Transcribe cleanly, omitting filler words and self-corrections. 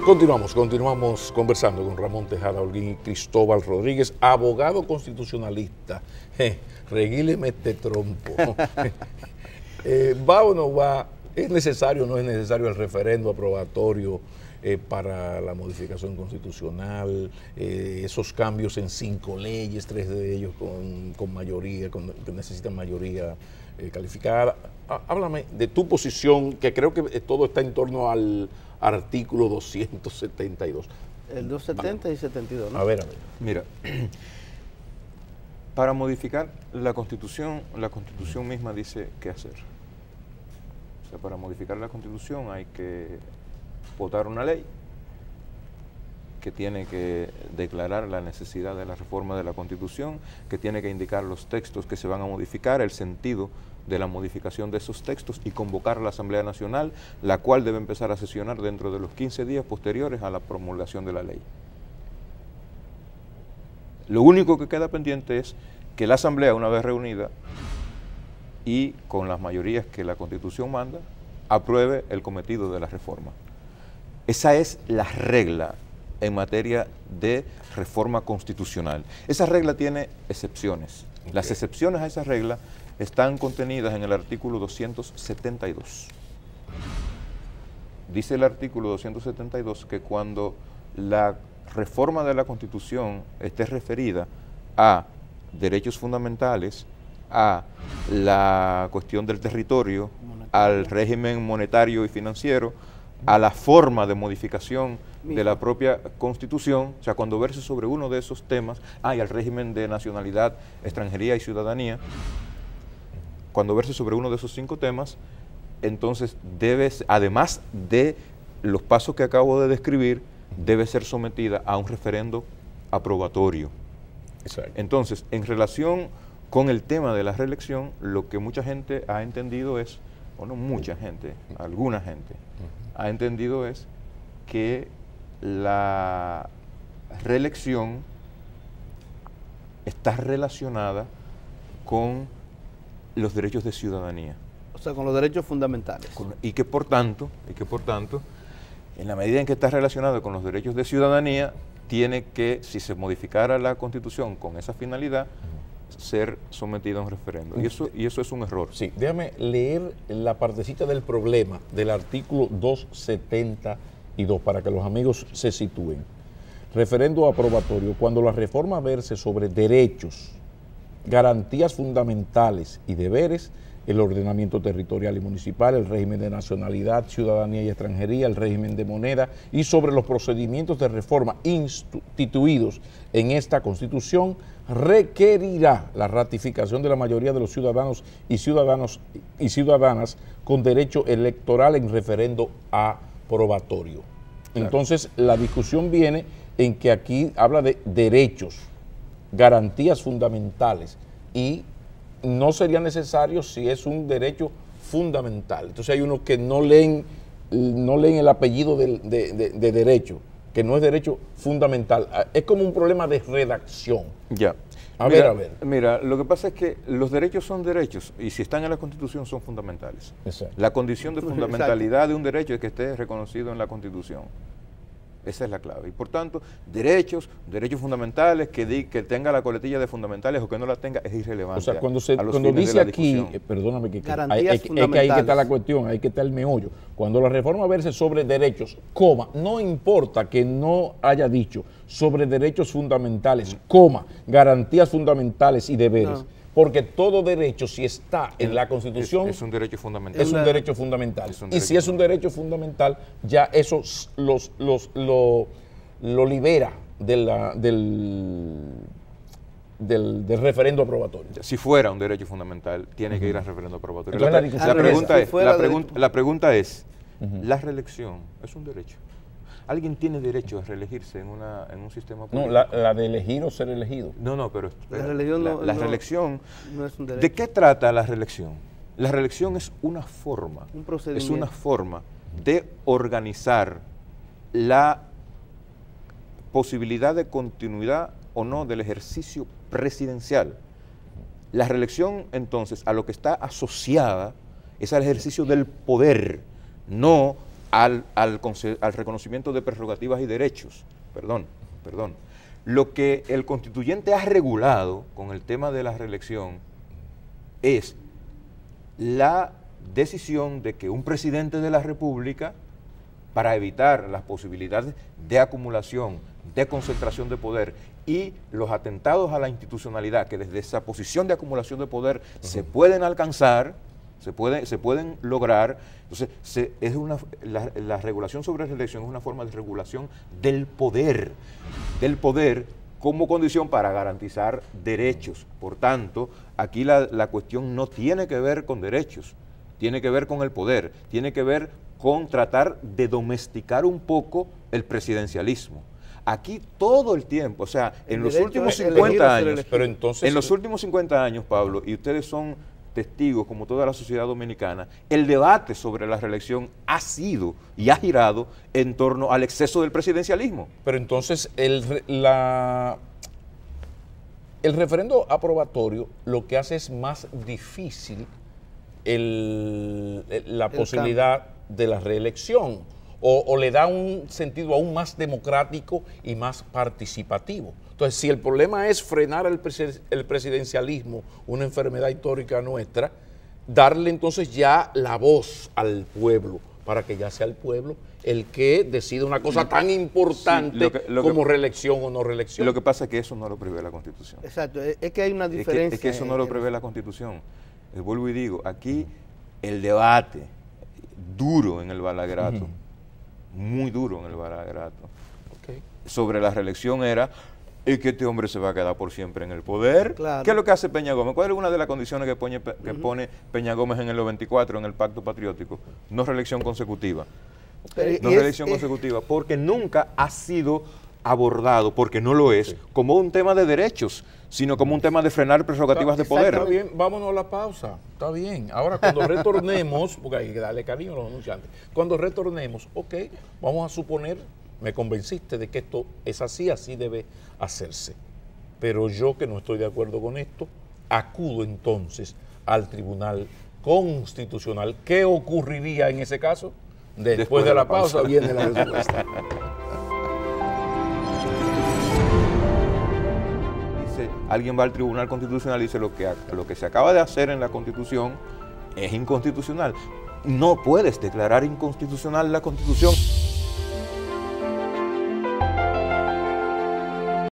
Continuamos conversando con Ramón Tejada Holguín y Cristóbal Rodríguez, abogado constitucionalista. Regíleme este trompo. ¿Va o no va? ¿Es necesario o no es necesario el referendo aprobatorio para la modificación constitucional? Esos cambios en 5 leyes, 3 de ellos con mayoría, que necesitan mayoría calificada. Háblame de tu posición, que creo que todo está en torno al artículo 272. El 270 y 72, ¿no? A ver. Mira, para modificar la Constitución misma dice qué hacer. O sea, para modificar la Constitución hay que votar una ley que tiene que declarar la necesidad de la reforma de la Constitución, que tiene que indicar los textos que se van a modificar, el sentido de la modificación de esos textos y convocar a la Asamblea Nacional, la cual debe empezar a sesionar dentro de los 15 días posteriores a la promulgación de la ley. Lo único que queda pendiente es que la Asamblea, una vez reunida y con las mayorías que la Constitución manda, apruebe el cometido de la reforma. Esa es la regla en materia de reforma constitucional. Esa regla tiene excepciones. Okay. Las excepciones a esa regla están contenidas en el artículo 272. Dice el artículo 272 que cuando la reforma de la Constitución esté referida a derechos fundamentales, a la cuestión del territorio, al régimen monetario y financiero, a la forma de modificación de la propia Constitución, o sea, cuando verse sobre uno de esos temas, y al régimen de nacionalidad, extranjería y ciudadanía, cuando verse sobre uno de esos 5 temas, entonces debe, además de los pasos que acabo de describir, debe ser sometida a un referendo aprobatorio. Exacto. Entonces, en relación con el tema de la reelección, lo que mucha gente ha entendido es, o no mucha gente, alguna gente, ha entendido es que la reelección está relacionada con los derechos de ciudadanía. O sea, con los derechos fundamentales. Y que por tanto, en la medida en que está relacionado con los derechos de ciudadanía, tiene que, si se modificara la Constitución con esa finalidad, ser sometido a un referendo. Y eso es un error. Sí, déjame leer la partecita del problema del artículo 272 para que los amigos se sitúen. Referendo aprobatorio, cuando la reforma verse sobre derechos, garantías fundamentales y deberes, el ordenamiento territorial y municipal, el régimen de nacionalidad, ciudadanía y extranjería, el régimen de moneda y sobre los procedimientos de reforma instituidos en esta Constitución, requerirá la ratificación de la mayoría de los ciudadanos y ciudadanas con derecho electoral en referendo aprobatorio. Claro. Entonces, la discusión viene en que aquí habla de derechos, garantías fundamentales, y no sería necesario si es un derecho fundamental. Entonces hay unos que no leen el apellido de derecho, que no es derecho fundamental. Es como un problema de redacción. Ya. A ver. Mira, lo que pasa es que los derechos son derechos y si están en la Constitución son fundamentales. Exacto. La condición de fundamentalidad de un derecho es que esté reconocido en la Constitución. Esa es la clave. Y por tanto, derechos fundamentales, que tenga la coletilla de fundamentales o que no la tenga, es irrelevante. O sea, cuando dice aquí, perdóname, que es que ahí que está la cuestión, ahí que está el meollo. Cuando la reforma verse sobre derechos, coma, no importa que no haya dicho sobre derechos fundamentales, coma, garantías fundamentales y deberes. No. Porque todo derecho, si está en la Constitución, es un derecho fundamental. Es un derecho fundamental. Y si es un derecho fundamental, ya eso lo libera del referendo aprobatorio. Si fuera un derecho fundamental, tiene que ir al referendo aprobatorio. La pregunta es, ¿la reelección es un derecho? ¿Alguien tiene derecho a reelegirse en un sistema político? No, la de elegir o ser elegido. No, pero la reelección no es un derecho. ¿De qué trata la reelección? La reelección es una forma, un procedimiento. Es una forma de organizar la posibilidad de continuidad o no del ejercicio presidencial. La reelección, entonces, a lo que está asociada es al ejercicio del poder, no al reconocimiento de prerrogativas y derechos. Perdón. Lo que el constituyente ha regulado con el tema de la reelección es la decisión de que un presidente de la República, para evitar las posibilidades de acumulación, de concentración de poder y los atentados a la institucionalidad que desde esa posición de acumulación de poder se pueden alcanzar, se pueden lograr. Entonces, la regulación sobre reelección es una forma de regulación del poder como condición para garantizar derechos. Por tanto, aquí la cuestión no tiene que ver con derechos, tiene que ver con el poder, tiene que ver con tratar de domesticar un poco el presidencialismo. Aquí todo el tiempo, o sea, en los últimos 50 años, pero entonces, en los últimos 50 años, Pablo, y ustedes son testigos, como toda la sociedad dominicana, el debate sobre la reelección ha sido y ha girado en torno al exceso del presidencialismo. Pero entonces el referendo aprobatorio lo que hace es más difícil la posibilidad de la reelección o le da un sentido aún más democrático y más participativo. Entonces, si el problema es frenar el presidencialismo, una enfermedad histórica nuestra, darle entonces ya la voz al pueblo, para que ya sea el pueblo el que decida una cosa tan importante como reelección o no reelección. Lo que pasa es que eso no lo prevé la Constitución. Exacto, es que hay una diferencia. Es que eso no lo prevé la Constitución. Vuelvo y digo, aquí el debate duro en el Balaguerato, muy duro en el Balaguerato, sobre la reelección era que este hombre se va a quedar por siempre en el poder. Claro. ¿Qué es lo que hace Peña Gómez? ¿Cuál es una de las condiciones que pone Peña Gómez en el 94 en el Pacto Patriótico? No reelección consecutiva. No reelección consecutiva, porque nunca ha sido abordado, porque no lo es, como un tema de derechos, sino como un tema de frenar prerrogativas de poder. Está bien, vámonos a la pausa. Está bien. Ahora, cuando retornemos, porque hay que darle cariño a los anunciantes, cuando retornemos, vamos a suponer, me convenciste de que esto es así, así debe hacerse. Pero yo, que no estoy de acuerdo con esto, acudo entonces al Tribunal Constitucional. ¿Qué ocurriría en ese caso? Después de la pausa viene la respuesta. Alguien va al Tribunal Constitucional y dice lo que se acaba de hacer en la Constitución es inconstitucional. No puedes declarar inconstitucional la Constitución.